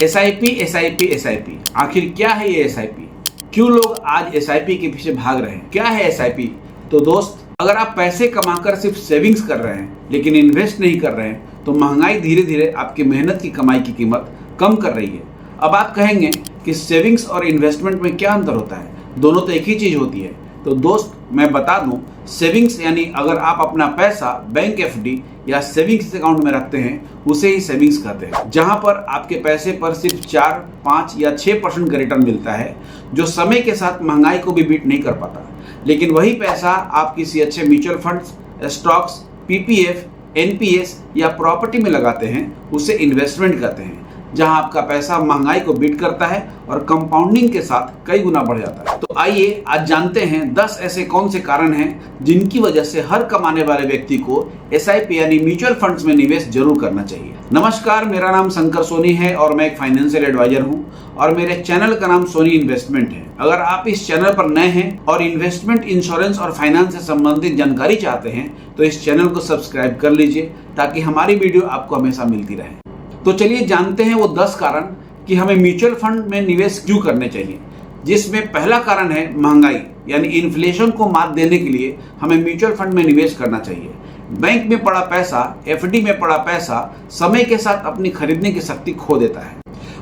SIP आखिर क्या है ये एसआईपी? क्यों लोग आज एसआईपी के पीछे भाग रहे हैं? क्या है एसआईपी? तो दोस्त, अगर आप पैसे कमाकर सिर्फ सेविंग्स कर रहे हैं लेकिन इन्वेस्ट नहीं कर रहे हैं तो महंगाई धीरे धीरे आपकी मेहनत की कमाई की कीमत कम कर रही है। अब आप कहेंगे कि सेविंग्स और इन्वेस्टमेंट में क्या अंतर होता है? दोनों तो एक ही चीज होती है। तो दोस्त, मैं बता दूं, सेविंग्स यानी अगर आप अपना पैसा बैंक एफडी या सेविंग्स अकाउंट में रखते हैं उसे ही सेविंग्स कहते हैं, जहां पर आपके पैसे पर सिर्फ 4, 5 या 6% का रिटर्न मिलता है, जो समय के साथ महंगाई को भी बीट नहीं कर पाता। लेकिन वही पैसा आप किसी अच्छे mutual funds, stocks, PPF, NPS या प्रॉपर्टी में लगाते हैं, उसे इन्वेस्टमेंट कहते हैं, जहां आपका पैसा महंगाई को बीट करता है और कंपाउंडिंग के साथ कई गुना बढ़ जाता है। तो आइए आज जानते हैं 10 ऐसे कौन से कारण हैं जिनकी वजह से हर कमाने वाले व्यक्ति को एसआईपी यानी म्यूचुअल फंड्स में निवेश जरूर करना चाहिए। नमस्कार, मेरा नाम शंकर सोनी है और मैं एक फाइनेंशियल एडवाइजर हूं और मेरे चैनल का नाम सोनी इन्वेस्टमेंट है। अगर आप इस चैनल पर नए हैं और इन्वेस्टमेंट, इंश्योरेंस और फाइनेंस से संबंधित जानकारी चाहते हैं तो इस चैनल को सब्सक्राइब कर लीजिए ताकि हमारी वीडियो आपको हमेशा मिलती रहे। तो चलिए जानते हैं वो 10 कारण कि हमें म्यूचुअल फंड में निवेश क्यों करने चाहिए। जिसमें पहला कारण है महंगाई, यानी इन्फ्लेशन को मात देने के लिए हमें म्यूचुअल फंड में निवेश करना चाहिए। बैंक में पड़ा पैसा, एफडी में पड़ा पैसा समय के साथ अपनी खरीदने की शक्ति खो देता है।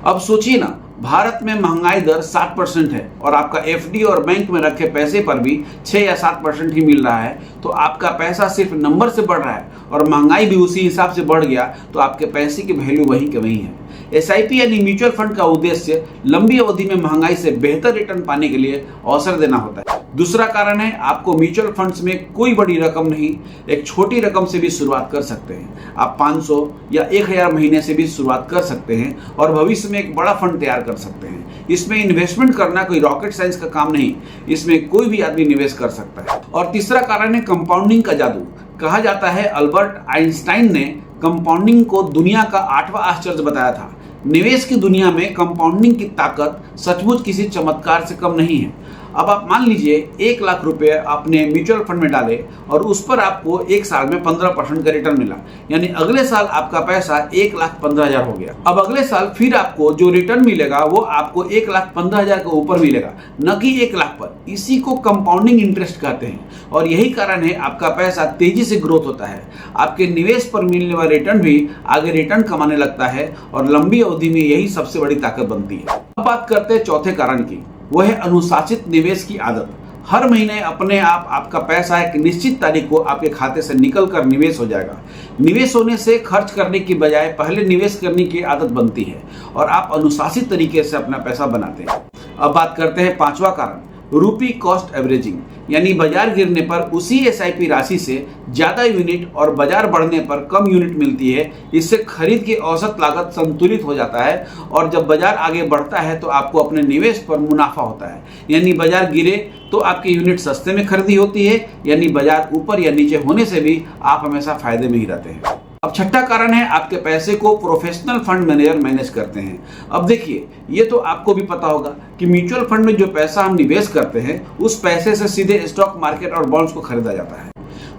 अब सोचिए ना, भारत में महंगाई दर 7% है और आपका एफडी और बैंक में रखे पैसे पर भी 6 या 7% ही मिल रहा है, तो आपका पैसा सिर्फ नंबर से बढ़ रहा है और महंगाई भी उसी हिसाब से बढ़ गया तो आपके पैसे की वैल्यू वही के वही है। एसआईपी यानी म्यूचुअल फंड का उद्देश्य लंबी अवधि में महंगाई से बेहतर रिटर्न पाने के लिए अवसर देना होता है। दूसरा कारण है, आपको म्यूचुअल फंड्स में कोई बड़ी रकम नहीं, एक छोटी रकम से भी शुरुआत कर सकते हैं। आप 500 या 1000 महीने से भी शुरुआत कर सकते हैं और भविष्य में एक बड़ा फंड तैयार कर सकते हैं। इसमें इन्वेस्टमेंट करना कोई रॉकेट साइंस का काम नहीं, इसमें कोई भी आदमी निवेश कर सकता है। और तीसरा कारण है कंपाउंडिंग का जादू। कहा जाता है अल्बर्ट आइंस्टाइन ने कंपाउंडिंग को दुनिया का 8वां आश्चर्य बताया था। निवेश की दुनिया में कंपाउंडिंग की ताकत सचमुच किसी चमत्कार से कम नहीं है। अब आप मान लीजिए 1 लाख रुपए आपने म्यूचुअल फंड में डाले और उस पर आपको 1 साल में 15% का रिटर्न मिला, यानी अगले साल आपका पैसा 1,15,000 हो गया। अब अगले साल फिर आपको जो रिटर्न मिलेगा वो आपको 1,15,000 के ऊपर मिलेगा, न कि 1 लाख पर। इसी को कंपाउंडिंग इंटरेस्ट कहते हैं और यही कारण है आपका पैसा तेजी से ग्रोथ होता है। आपके निवेश पर मिलने वाला रिटर्न भी आगे रिटर्न कमाने लगता है और लंबी अवधि में यही सबसे बड़ी ताकत बनती है। अब बात करते हैं चौथे कारण की, वह है अनुशासित निवेश की आदत। हर महीने अपने आप आपका पैसा एक निश्चित तारीख को आपके खाते से निकलकर निवेश हो जाएगा। निवेश होने से खर्च करने की बजाय पहले निवेश करने की आदत बनती है और आप अनुशासित तरीके से अपना पैसा बनाते हैं। अब बात करते हैं 5वां कारण, रूपी कॉस्ट एवरेजिंग, यानी बाजार गिरने पर उसी एसआईपी राशि से ज्यादा यूनिट और बाजार बढ़ने पर कम यूनिट मिलती है। इससे खरीद की औसत लागत संतुलित हो जाता है और जब बाजार आगे बढ़ता है तो आपको अपने निवेश पर मुनाफा होता है। यानी बाजार गिरे तो आपकी यूनिट सस्ते में खरीदी होती है, यानी बाजार ऊपर या नीचे होने से भी आप हमेशा फायदे में ही रहते हैं। अब छठा कारण है, आपके पैसे को प्रोफेशनल फंड मैनेजर मैनेज करते हैं। अब देखिए, ये तो आपको भी पता होगा कि म्यूचुअल फंड में जो पैसा हम निवेश करते हैं उस पैसे से सीधे स्टॉक मार्केट और बॉन्ड्स को खरीदा जाता है।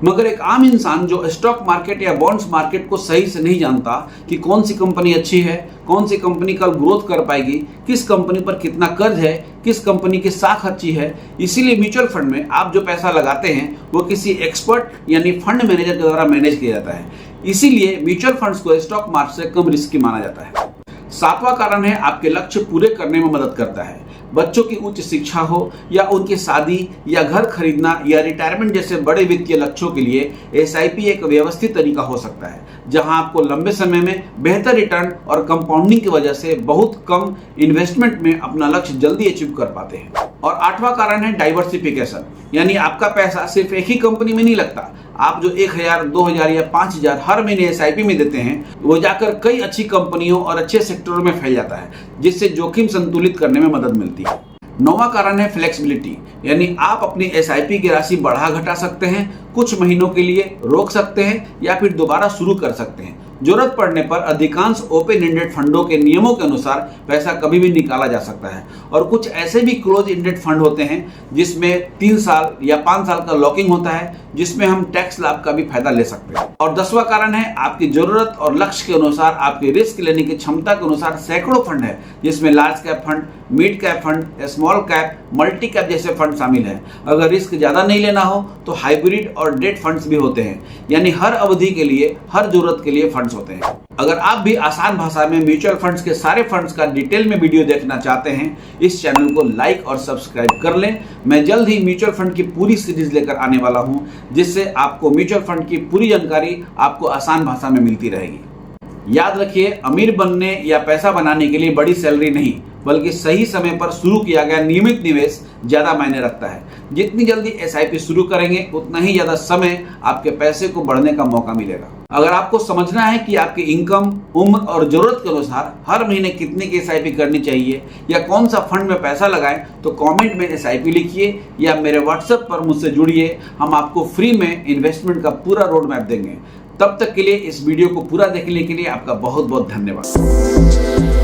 मगर एक आम इंसान जो स्टॉक मार्केट या बॉन्ड्स मार्केट को सही से नहीं जानता कि कौन सी कंपनी अच्छी है, कौन सी कंपनी कल ग्रोथ कर पाएगी, किस कंपनी पर कितना कर्ज है, किस कंपनी की साख अच्छी है, इसीलिए म्यूचुअल फंड में आप जो पैसा लगाते हैं वो किसी एक्सपर्ट यानी फंड मैनेजर के द्वारा मैनेज किया जाता है। इसीलिए म्यूचुअल फंड्स को स्टॉक मार्केट से कम रिस्की माना जाता है। 7वां कारण है, आपके लक्ष्य पूरे करने में मदद करता है। बच्चों की उच्च शिक्षा हो या उनकी शादी या घर खरीदना या रिटायरमेंट जैसे बड़े वित्तीय लक्ष्यों के लिए एसआईपी एक व्यवस्थित तरीका हो सकता है, जहां आपको लंबे समय में बेहतर रिटर्न और कंपाउंडिंग की वजह से बहुत कम इन्वेस्टमेंट में अपना लक्ष्य जल्दी अचीव कर पाते हैं। और 8वां कारण है डाइवर्सिफिकेशन, यानी आपका पैसा सिर्फ एक ही कंपनी में नहीं लगता। आप जो 1000, 2000 या 5000 हर महीने एसआईपी में देते हैं वो जाकर कई अच्छी कंपनियों और अच्छे सेक्टरों में फैल जाता है, जिससे जोखिम संतुलित करने में मदद मिलती है। 9वां कारण है फ्लेक्सिबिलिटी, यानी आप अपनी एसआईपी की राशि बढ़ा घटा सकते हैं, कुछ महीनों के लिए रोक सकते हैं या फिर दोबारा शुरू कर सकते हैं। जरूरत पड़ने पर अधिकांश ओपन एंडेड फंडों के नियमों के अनुसार पैसा कभी भी निकाला जा सकता है और कुछ ऐसे भी क्लोज एंडेड फंड होते हैं जिसमें 3 साल या 5 साल का लॉकिंग होता है, जिसमें हम टैक्स लाभ का भी फायदा ले सकते हैं। और 10वां कारण है आपकी जरूरत और लक्ष्य के अनुसार, आपकी रिस्क लेने की क्षमता के अनुसार सैकड़ों फंड है, जिसमें large cap fund, mid cap fund, small cap, multi cap जैसे फंड शामिल हैं। अगर रिस्क ज्यादा नहीं लेना हो तो हाइब्रिड और डेट फंड्स भी होते हैं, यानी हर अवधि के लिए, हर जरूरत के लिए फंड्स होते हैं। अगर आप भी आसान भाषा में म्यूचुअल फंड्स के सारे फंड्स का डिटेल में वीडियो देखना चाहते हैं, इस चैनल को लाइक और सब्सक्राइब कर लें। मैं जल्द ही म्यूचुअल फंड की पूरी सीरीज लेकर आने वाला हूं, जिससे आपको म्यूचुअल फंड की पूरी जानकारी आपको आसान भाषा में मिलती रहेगी। याद रखिए, अमीर बनने या पैसा बनाने के लिए बड़ी सैलरी नहीं, बल्कि सही समय पर शुरू किया गया नियमित निवेश ज्यादा मायने रखता है। जितनी जल्दी एसआईपी शुरू करेंगे, उतना ही ज्यादा समय आपके पैसे को बढ़ने का मौका मिलेगा। अगर आपको समझना है कि आपकी इनकम, उम्र और जरूरत के अनुसार हर महीने कितने की एसआईपी करनी चाहिए या कौन सा फंड में पैसा लगाएं, तो कमेंट में एसआईपी लिखिए या मेरे व्हाट्सएप पर मुझसे जुड़िए। हम आपको फ्री में इन्वेस्टमेंट का पूरा रोड मैप देंगे। तब तक के लिए इस वीडियो को पूरा देखने के लिए आपका बहुत बहुत धन्यवाद।